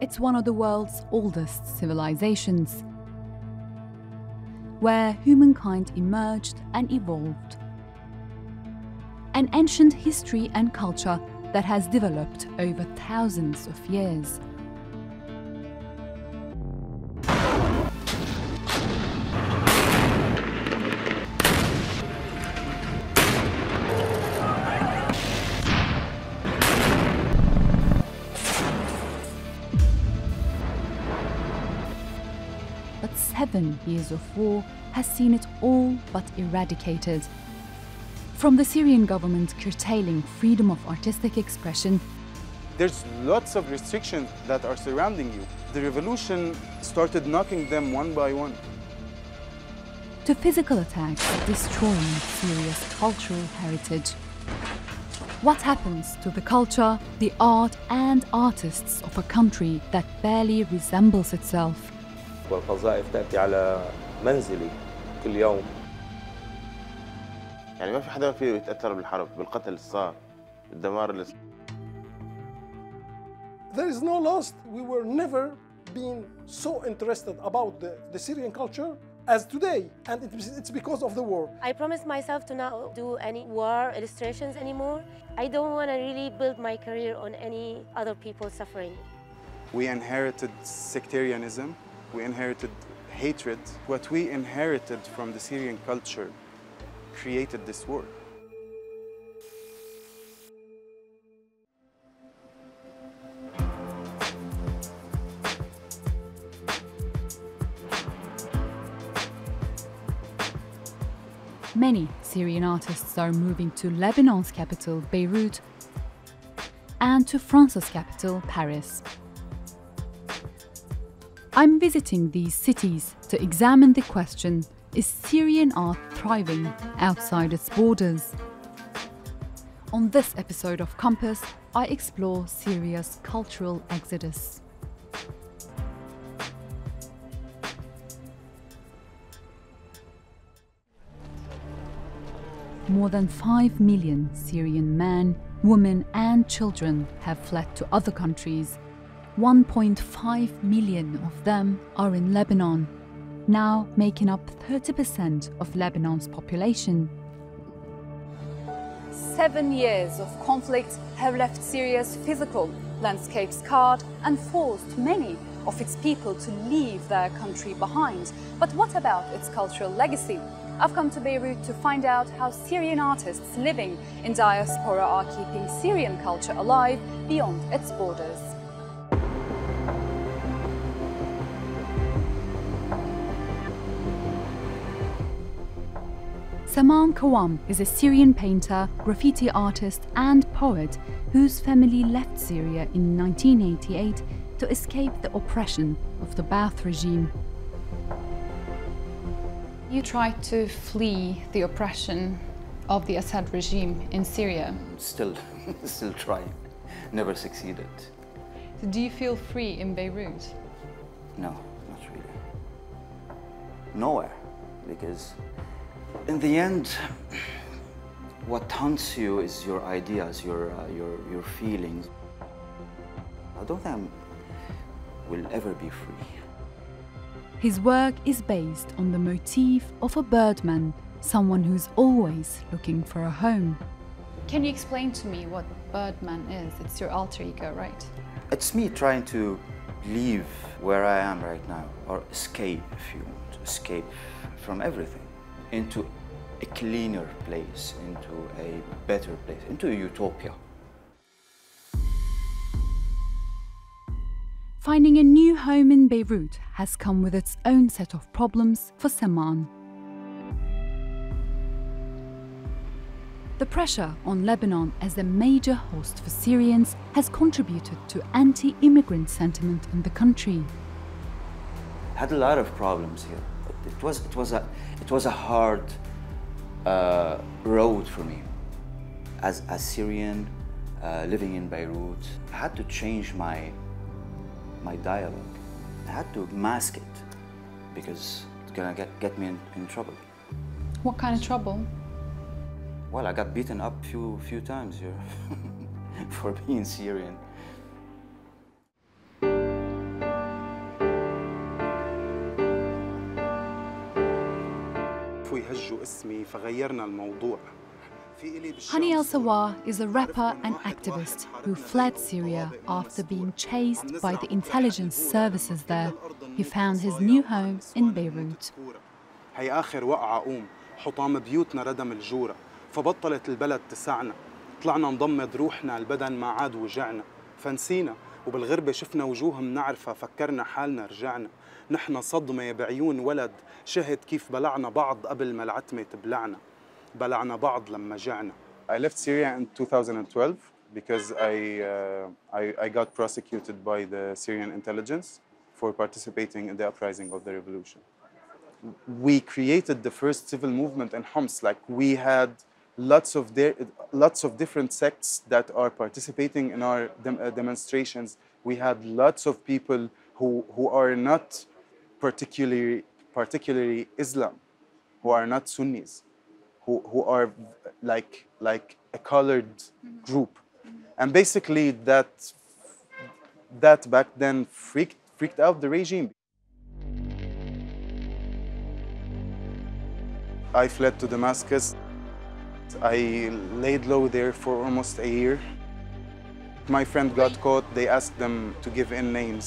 It's one of the world's oldest civilizations, where humankind emerged and evolved. An ancient history and culture that has developed over thousands of years. But 7 years of war has seen it all but eradicated. From the Syrian government curtailing freedom of artistic expression, there's lots of restrictions that are surrounding you. The revolution started knocking them one by one. To physical attacks destroying Syria's cultural heritage. What happens to the culture, the art and artists of a country that barely resembles itself? والقذائف تأتي على منزلي كل يوم. يعني ما في حدا فيه يتأثر بالحرب، بالقتل اللي صار، بالدمار اللي صار. There is no loss. We were never been so interested about the Syrian culture as today, and it's because of the war. I promised myself to not do any war illustrations anymore. I don't want to really build my career on any other people suffering. We inherited sectarianism, we inherited hatred. What we inherited from the Syrian culture created this war. Many Syrian artists are moving to Lebanon's capital, Beirut, and to France's capital, Paris. I'm visiting these cities to examine the question, is Syrian art thriving outside its borders? On this episode of Compass, I explore Syria's cultural exodus. More than 5 million Syrian men, women and children have fled to other countries. 1.5 million of them are in Lebanon, now making up 30% of Lebanon's population. 7 years of conflict have left Syria's physical landscape scarred and forced many of its people to leave their country behind. But what about its cultural legacy? I've come to Beirut to find out how Syrian artists living in diaspora are keeping Syrian culture alive beyond its borders. Saman Kawam is a Syrian painter, graffiti artist and poet whose family left Syria in 1988 to escape the oppression of the Ba'ath regime. You tried to flee the oppression of the Assad regime in Syria. Still trying. Never succeeded. So do you feel free in Beirut? No, not really. Nowhere. Because in the end, what haunts you is your ideas, your feelings. I don't think I will ever be free. His work is based on the motif of a birdman, someone who's always looking for a home. Can you explain to me what birdman is? It's your alter ego, right? It's me trying to leave where I am right now, or escape, if you want, escape from everything, into a cleaner place, into a better place, into a utopia. Finding a new home in Beirut has come with its own set of problems for Saman. The pressure on Lebanon as a major host for Syrians has contributed to anti-immigrant sentiment in the country. I had a lot of problems here. It was a hard road for me. As a Syrian living in Beirut, I had to change my dialogue. I had to mask it because it's gonna get me in trouble. What kind of trouble? Well, I got beaten up few times here for being Syrian. ضجوا اسمي فغيرنا الموضوع. Hani El-Sawar is a rapper and activist who fled Syria after being chased by the intelligence services there. He found his new home in Beirut. هي آخر وقعة قوم، حطام بيوتنا ردم الجورة، فبطلت البلد تسعنا، طلعنا نضمد روحنا البدن ما عاد وجعنا، فنسينا وبالغربة شفنا وجوه منعرفها فكرنا حالنا رجعنا، نحنا صدمة بعيون ولد شهد كيف بلعنا بعض قبل ما العتمة تبلعنا، بلعنا بعض لما جعنا. I left Syria in 2012 because I got prosecuted by the Syrian intelligence for participating in the uprising of the revolution. We created the first civil movement in Homs. Like we had lots of different sects that are participating in our demonstrations. We had lots of people who are not particularly Islam, who are not Sunnis, who are like a colored group, and basically that back then freaked out the regime. I fled to Damascus. I laid low there for almost a year. My friend got caught. They asked them to give in names.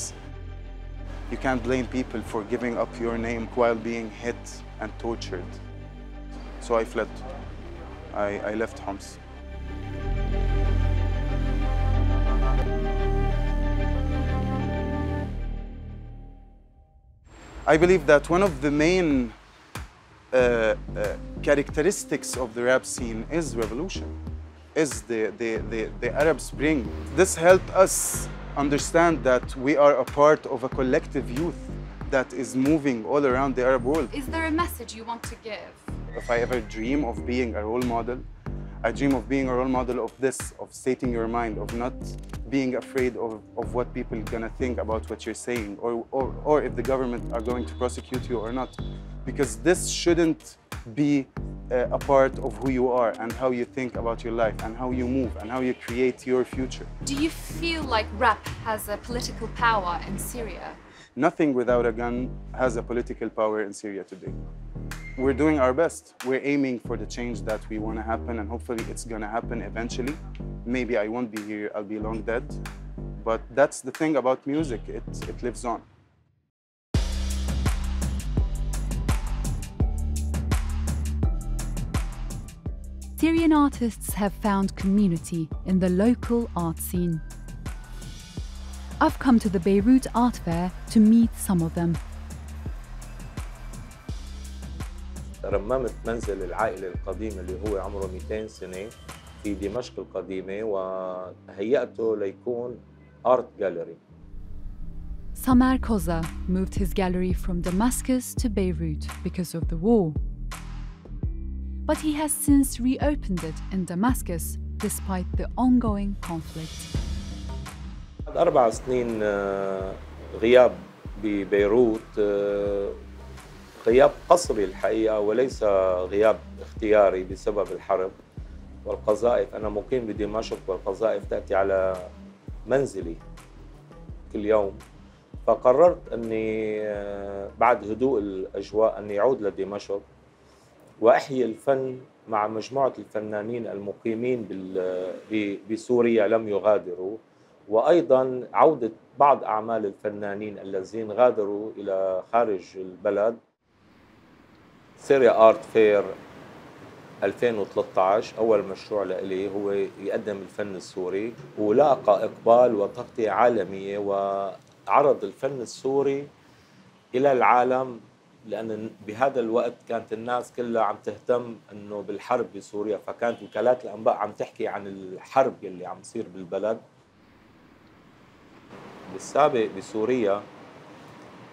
You can't blame people for giving up your name while being hit and tortured. So I fled. I left Homs. I believe that one of the main characteristics of the rap scene is revolution, is the Arab Spring. This helped us understand that we are a part of a collective youth that is moving all around the Arab world. Is there a message you want to give? If I ever dream of being a role model, I dream of being a role model of this, of stating your mind, of not being afraid of what people are gonna think about what you're saying, or if the government are going to prosecute you or not. Because this shouldn't be a part of who you are and how you think about your life and how you move and how you create your future. Do you feel like rap has a political power in Syria? Nothing without a gun has a political power in Syria today. We're doing our best. We're aiming for the change that we want to happen, and hopefully it's going to happen eventually. Maybe I won't be here, I'll be long dead. But that's the thing about music, it lives on. Syrian artists have found community in the local art scene. I've come to the Beirut Art Fair to meet some of them. رممت منزل العائلة القديم اللي هو عمره 200 سنة في دمشق القديمة وهيئته ليكون art gallery. Samer Koza moved his gallery from Damascus to Beirut because of the war. But he has since reopened it in Damascus despite the ongoing conflict. بعد 4 سنين غياب ببيروت غياب قسري الحقيقة وليس غياب اختياري بسبب الحرب والقذائف. أنا مقيم بدمشق والقذائف تأتي على منزلي كل يوم، فقررت أني بعد هدوء الأجواء أني أعود لدمشق وأحيي الفن مع مجموعة الفنانين المقيمين بسوريا لم يغادروا، وأيضاً عودة بعض أعمال الفنانين الذين غادروا إلى خارج البلد. سوريا آرت فير 2013 أول مشروع لإلي هو يقدم الفن السوري، ولاقى إقبال وتغطية عالمية وعرض الفن السوري إلى العالم، لأن بهذا الوقت كانت الناس كلها عم تهتم إنه بالحرب بسوريا، فكانت وكالات الأنباء عم تحكي عن الحرب اللي عم تصير بالبلد. بالسابق بسوريا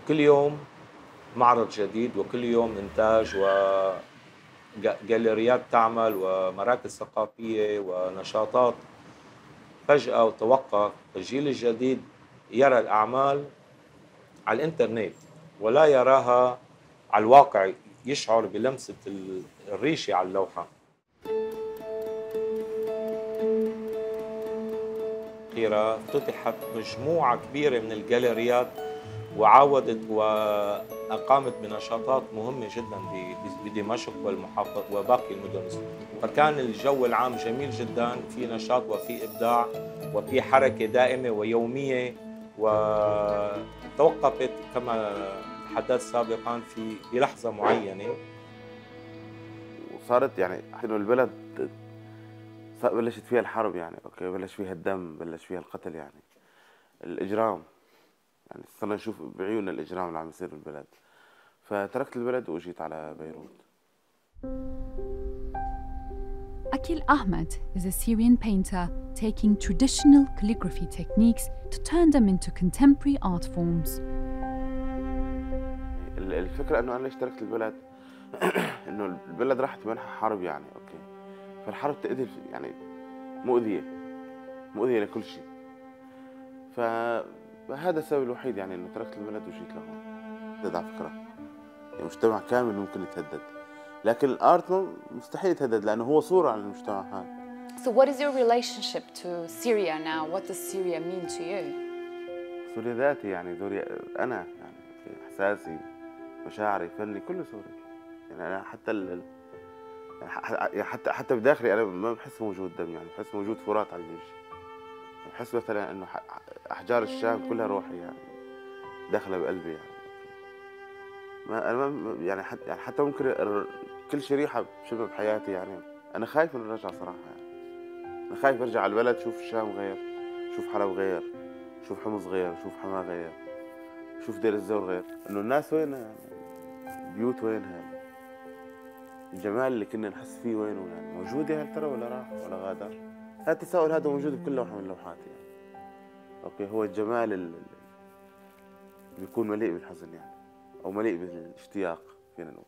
كل يوم معرض جديد وكل يوم إنتاج وجاليريات تعمل ومراكز ثقافية ونشاطات. فجأة وتوقف الجيل الجديد يرى الأعمال على الإنترنت ولا يراها على الواقع، يشعر بلمسة الريشة على اللوحة. أخيرا فتتحت مجموعة كبيرة من الجاليريات وعاودت قامت بنشاطات مهمة جدا بدمشق والمحافظ وباقي المدن. فكان الجو العام جميل جدا، في نشاط وفي إبداع وفي حركة دائمة ويومية، وتوقفت كما تحدثت سابقا في بلحظة معينة. وصارت يعني انه البلد بلشت فيها الحرب، يعني اوكي، بلش فيها الدم، بلش فيها القتل، يعني الاجرام، يعني صرنا نشوف بعيوننا الاجرام اللي عم يصير بالبلد. فتركت البلد واجيت على بيروت. Akil Ahmed is a Syrian painter taking traditional calligraphy techniques to turn them into contemporary art forms. الفكرة انه انا ليش تركت البلد؟ انه البلد راحت منها حرب، يعني اوكي، فالحرب تأذي، يعني مؤذية لكل شيء. فهذا السبب الوحيد، يعني انه تركت البلد وجيت لهون. هذا على فكرة يعني مجتمع كامل ممكن يتهدد، لكن الارت مستحيل يتهدد لانه هو صورة عن المجتمع هذا. So what is your relationship to Syria now? What does Syria mean to you? سوريا ذاتي، يعني سوريا انا، يعني احساسي، مشاعري، فني، كله سوري. يعني انا حتى بداخلي انا ما بحس موجود دم، يعني بحس موجود فرات على الوجه. بحس مثلا انه احجار الشام كلها روحي، يعني داخله بقلبي، يعني ما انا ما يعني حتى ممكن كل شريحه بشبه بحياتي. يعني انا خايف من الرجعه صراحه، يعني انا خايف ارجع على البلد شوف الشام غير، شوف حلب غير، شوف حمص غير، شوف حماه غير، شوف دير الزور غير. انه الناس وينها، يعني بيوت وينها، الجمال اللي كنا نحس فيه وينه، يعني موجود يا هل ترى ولا راح ولا غادر؟ هذا التساؤل هذا موجود بكل لوحه من لوحاتي، يعني اوكي. هو الجمال اللي بيكون مليء بالحزن، يعني او مليء بالاشتياق فينا نقول.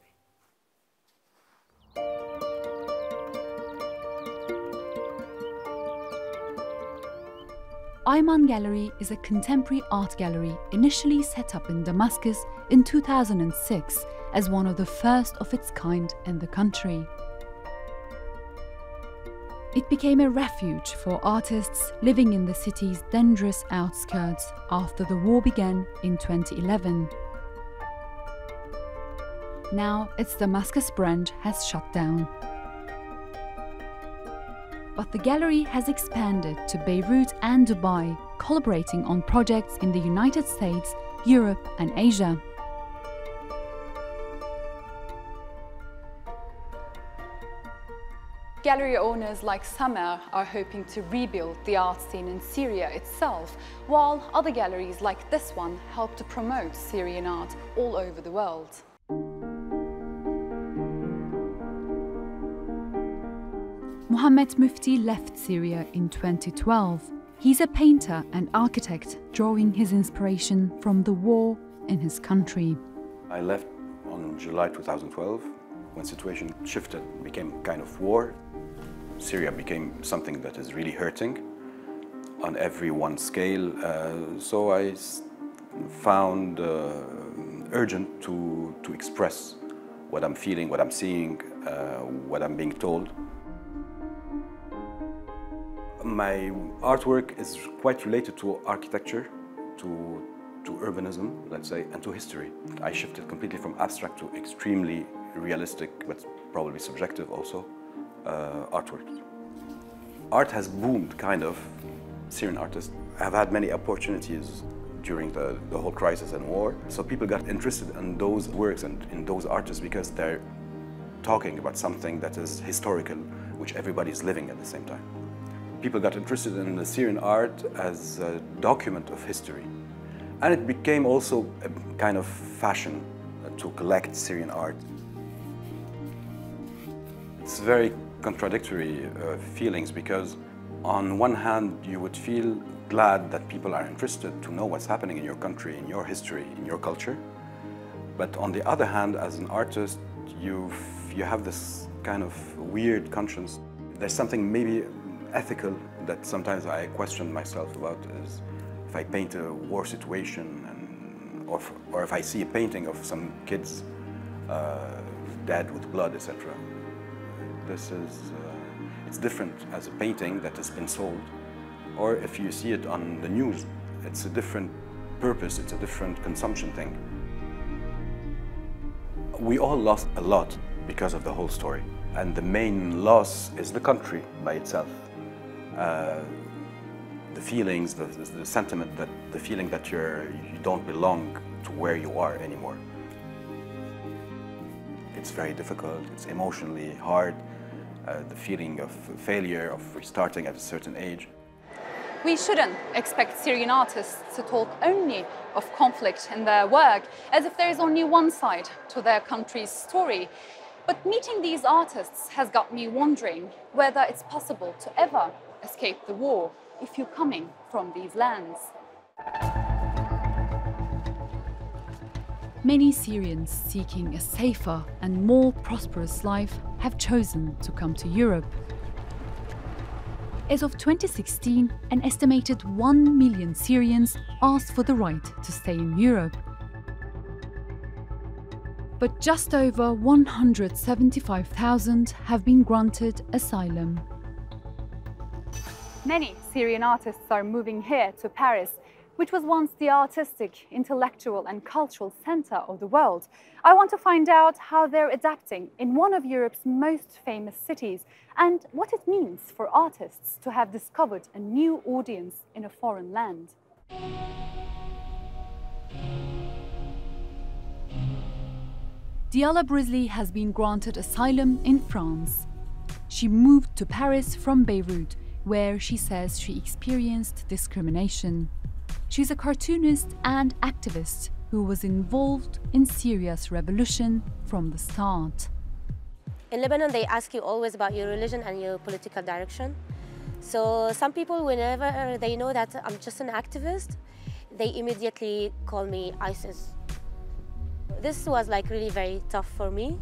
Ayman Gallery is a contemporary art gallery initially set up in Damascus in 2006 as one of the first of its kind in the country. It became a refuge for artists living in the city's dangerous outskirts after the war began in 2011. Now its Damascus branch has shut down. But the gallery has expanded to Beirut and Dubai, collaborating on projects in the United States, Europe and Asia. Gallery owners like Samer are hoping to rebuild the art scene in Syria itself, while other galleries like this one help to promote Syrian art all over the world. Mohammed Mufti left Syria in 2012. He's a painter and architect, drawing his inspiration from the war in his country. I left on July 2012 when the situation shifted, became kind of war. Syria became something that is really hurting on every one scale. So I found urgent to express what I'm feeling, what I'm seeing, what I'm being told. My artwork is quite related to architecture, to urbanism, let's say, and to history. I shifted completely from abstract to extremely realistic, but probably subjective also, artwork. Art has boomed, kind of. Syrian artists have had many opportunities during the whole crisis and war. So people got interested in those works and in those artists because they're talking about something that is historical, which everybody's living at the same time. People got interested in the Syrian art as a document of history. And it became also a kind of fashion to collect Syrian art. It's very contradictory feelings because on one hand you would feel glad that people are interested to know what's happening in your country, in your history, in your culture. But on the other hand, as an artist, you have this kind of weird conscience. There's something maybe ethical that sometimes I question myself about is if I paint a war situation or if I see a painting of some kids dead with blood, etc. This is, it's different as a painting that has been sold, or if you see it on the news, it's a different purpose, it's a different consumption thing. We all lost a lot because of the whole story. And the main loss is the country by itself. The feelings, the sentiment, the feeling that you don't belong to where you are anymore. It's very difficult, it's emotionally hard, the feeling of failure, of restarting at a certain age. We shouldn't expect Syrian artists to talk only of conflict in their work, as if there is only one side to their country's story. But meeting these artists has got me wondering whether it's possible to ever escape the war if you're coming from these lands. Many Syrians seeking a safer and more prosperous life have chosen to come to Europe. As of 2016, an estimated 1 million Syrians asked for the right to stay in Europe. But just over 175,000 have been granted asylum. Many Syrian artists are moving here to Paris, which was once the artistic, intellectual and cultural center of the world. I want to find out how they're adapting in one of Europe's most famous cities and what it means for artists to have discovered a new audience in a foreign land. Diala Brizli has been granted asylum in France. She moved to Paris from Beirut, where she says she experienced discrimination. She's a cartoonist and activist who was involved in Syria's revolution from the start. In Lebanon, they ask you always about your religion and your political direction. So some people, whenever they know that I'm just an activist, they immediately call me ISIS. This was like really very tough for me.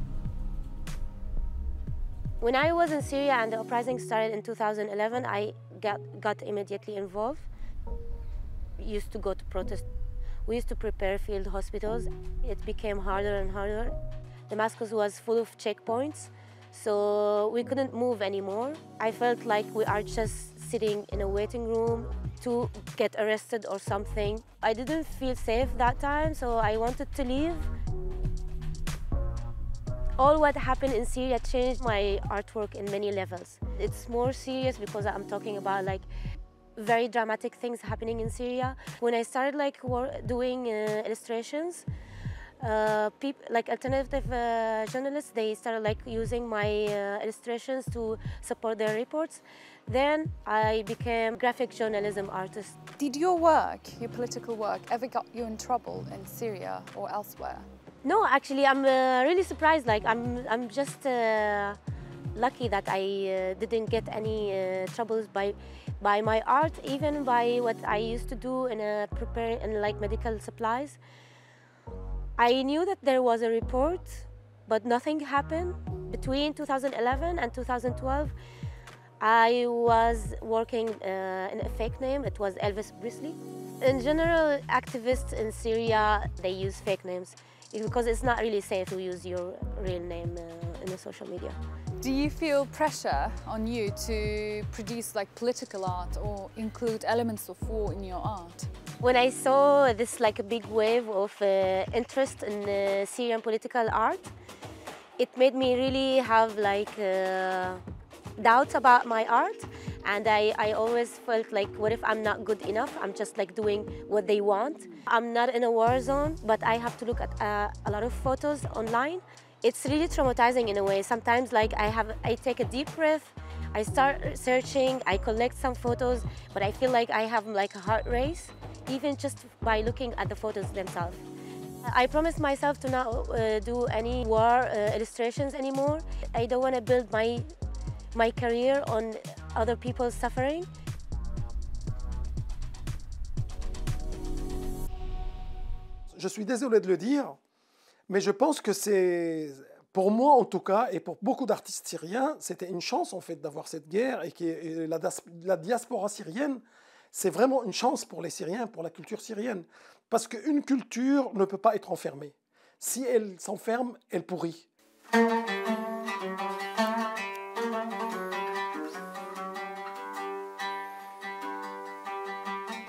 When I was in Syria and the uprising started in 2011, I got immediately involved. We used to go to protest. We used to prepare field hospitals. It became harder and harder. Damascus was full of checkpoints, so we couldn't move anymore. I felt like we are just sitting in a waiting room to get arrested or something. I didn't feel safe that time, so I wanted to leave. All what happened in Syria changed my artwork in many levels. It's more serious because I'm talking about like very dramatic things happening in Syria. When I started like doing illustrations, people like alternative journalists, they started like using my illustrations to support their reports. Then I became graphic journalism artist. Did your work, your political work, ever got you in trouble in Syria or elsewhere? No, actually, I'm really surprised. Like, I'm just lucky that I didn't get any troubles by my art, even by what I used to do in like medical supplies. I knew that there was a report, but nothing happened. Between 2011 and 2012, I was working in a fake name. It was Elvis Presley. In general, activists in Syria, they use fake names, because it's not really safe to use your real name in the social media. Do you feel pressure on you to produce like political art or include elements of war in your art? When I saw this like a big wave of interest in Syrian political art, it made me really have like doubts about my art. And I always felt like, what if I'm not good enough? I'm just like doing what they want. I'm not in a war zone, but I have to look at a lot of photos online. It's really traumatizing in a way. Sometimes like I take a deep breath, I start searching, I collect some photos, but I feel like I have like a heart race, even just by looking at the photos themselves. I promised myself to not do any war illustrations anymore. I don't want to build my career on other people's suffering. Je suis désolé de le dire, mais je pense que c'est, pour moi en tout cas, et pour beaucoup d'artistes syriens, c'était une chance en fait d'avoir cette guerre et que la diaspora syrienne, c'est vraiment une chance pour les Syriens, pour la culture syrienne. Parce qu'une culture ne peut pas être enfermée. Si elle s'enferme, elle pourrit.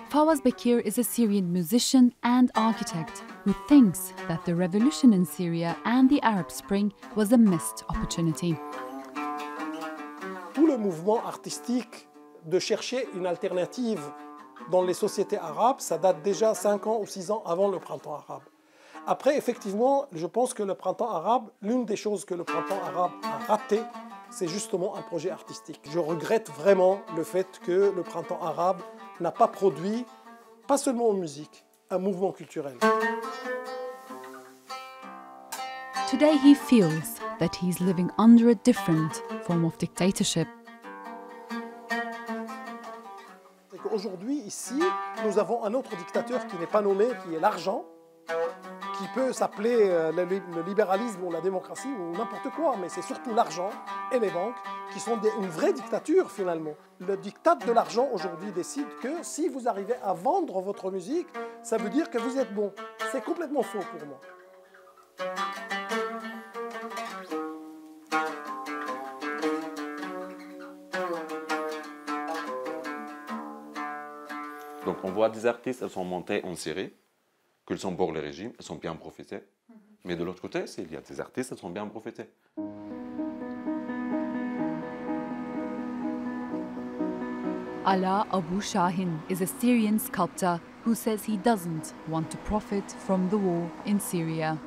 Fawaz Bekir is a Syrian musician and architect. who thinks that the revolution in Syria and the Arab Spring was a missed opportunity. Tout le mouvement artistique de chercher une alternative dans les sociétés arabes, ça date déjà 5 ans ou 6 ans avant le printemps arabe. Après, effectivement, je pense que le printemps arabe, l'une des choses que le printemps arabe a raté, c'est justement un projet artistique. Je regrette vraiment le fait que le printemps arabe n'a pas produit, pas seulement en musique, un mouvement culturel. Today he feels that he's living under a different form of dictatorship. Aujourd'hui, ici, nous avons un autre dictateur qui n'est pas nommé, qui est l'argent, qui peut s'appeler le libéralisme ou la démocratie ou n'importe quoi, mais c'est surtout l'argent et les banques qui sont une vraie dictature finalement. Le diktat de l'argent aujourd'hui décide que si vous arrivez à vendre votre musique, ça veut dire que vous êtes bon. C'est complètement faux pour moi. Donc on voit des artistes, elles sont montées en Syrie, qu'ils sont pour le régime, elles sont bien profitées. Mais de l'autre côté, il y a des artistes, elles sont bien profitées. Ala Abu Shahin is a Syrian sculptor who says he doesn't want to profit from the war in Syria.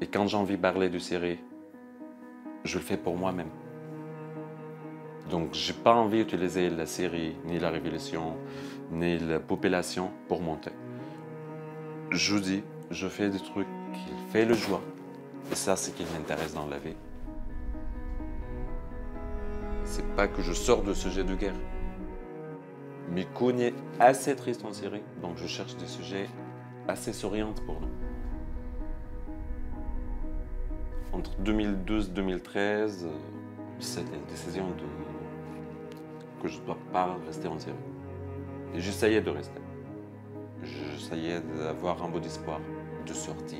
Et quand j'ai envie de parler de Syrie, je le fais pour moi-même. Donc je n'ai pas envie d'utiliser la Syrie, ni la révolution, ni la population pour monter. Je dis, je fais des trucs qui font le joie. Et ça, c'est ce qui m'intéresse dans la vie. C'est pas que je sors de sujet de guerre. Mais qu'on est assez triste en Syrie, donc je cherche des sujets assez souriants pour nous. Entre 2012 et 2013, c'était la décision que je ne dois pas rester en Syrie. Et j'essayais de rester. J'essayais d'avoir un peu d'espoir, de sortir,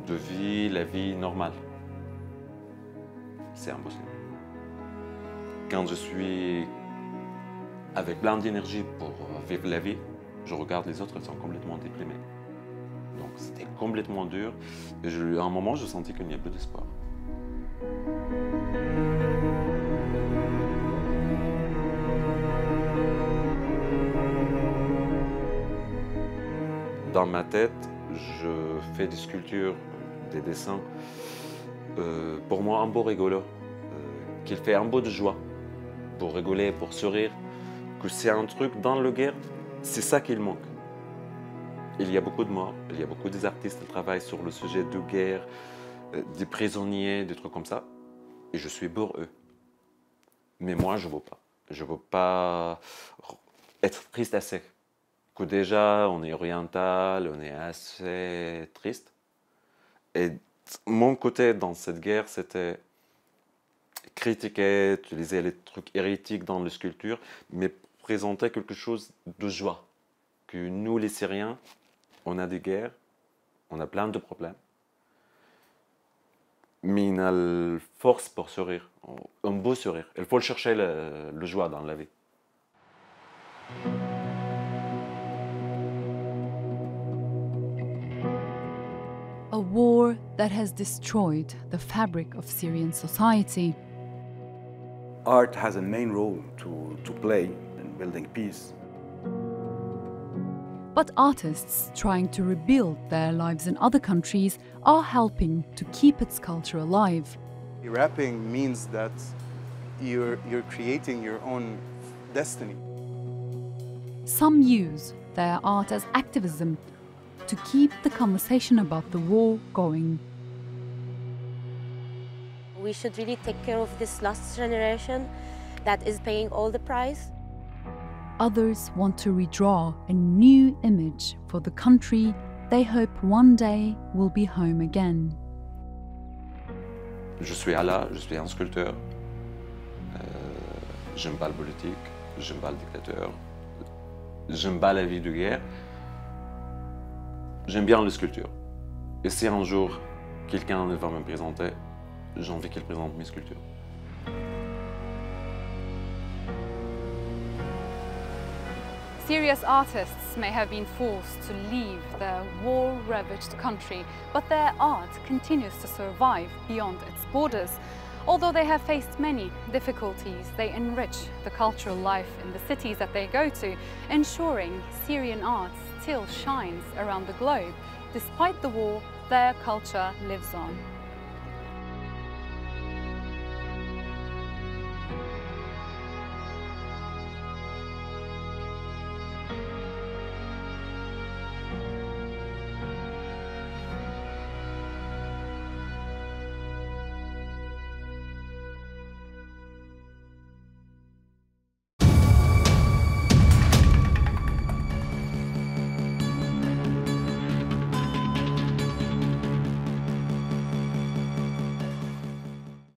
de vivre la vie normale. C'est impossible. Quand je suis avec plein d'énergie pour vivre la vie, je regarde les autres, elles sont complètement déprimées. Donc c'était complètement dur. Et à un moment, je sentais qu'il n'y a plus d'espoir. Dans ma tête, je fais des sculptures, des dessins, pour moi un peu rigolo, qu'il fait un peu de joie, pour rigoler, pour sourire, que c'est un truc dans la guerre, c'est ça qu'il manque. Il y a beaucoup de morts, il y a beaucoup d'artistes qui travaillent sur le sujet de guerre, des prisonniers, des trucs comme ça, et je suis pour eux. Mais moi, je ne veux pas. Je ne veux pas être triste assez. Que déjà, on est oriental, on est assez triste. Et mon côté dans cette guerre, c'était critiquer, utiliser les trucs hérétiques dans les sculptures, mais présenter quelque chose de joie. Que nous, les Syriens, on a des guerres, on a plein de problèmes, mais on a la force pour sourire, un beau sourire. Il faut chercher le joie dans la vie. A war that has destroyed the fabric of Syrian society. Art has a main role to play in building peace. But artists trying to rebuild their lives in other countries are helping to keep its culture alive. Rapping means that you're creating your own destiny. Some use their art as activism to keep the conversation about the war going. We should really take care of this last generation that is paying all the price. Others want to redraw a new image for the country they hope one day will be home again. Je suis Allah, je suis un sculpteur. J'aime pas la politique, j'aime pas le dictateur, j'aime pas la vie de guerre. J'aime bien la sculpture. Et si un jour quelqu'un va me présenter, j'ai envie qu'il présente mes sculptures. Syria's artists may have been forced to leave their war-ravaged country, but their art continues to survive beyond its borders. Although they have faced many difficulties, they enrich the cultural life in the cities that they go to, ensuring Syrian art still shines around the globe. Despite the war, their culture lives on.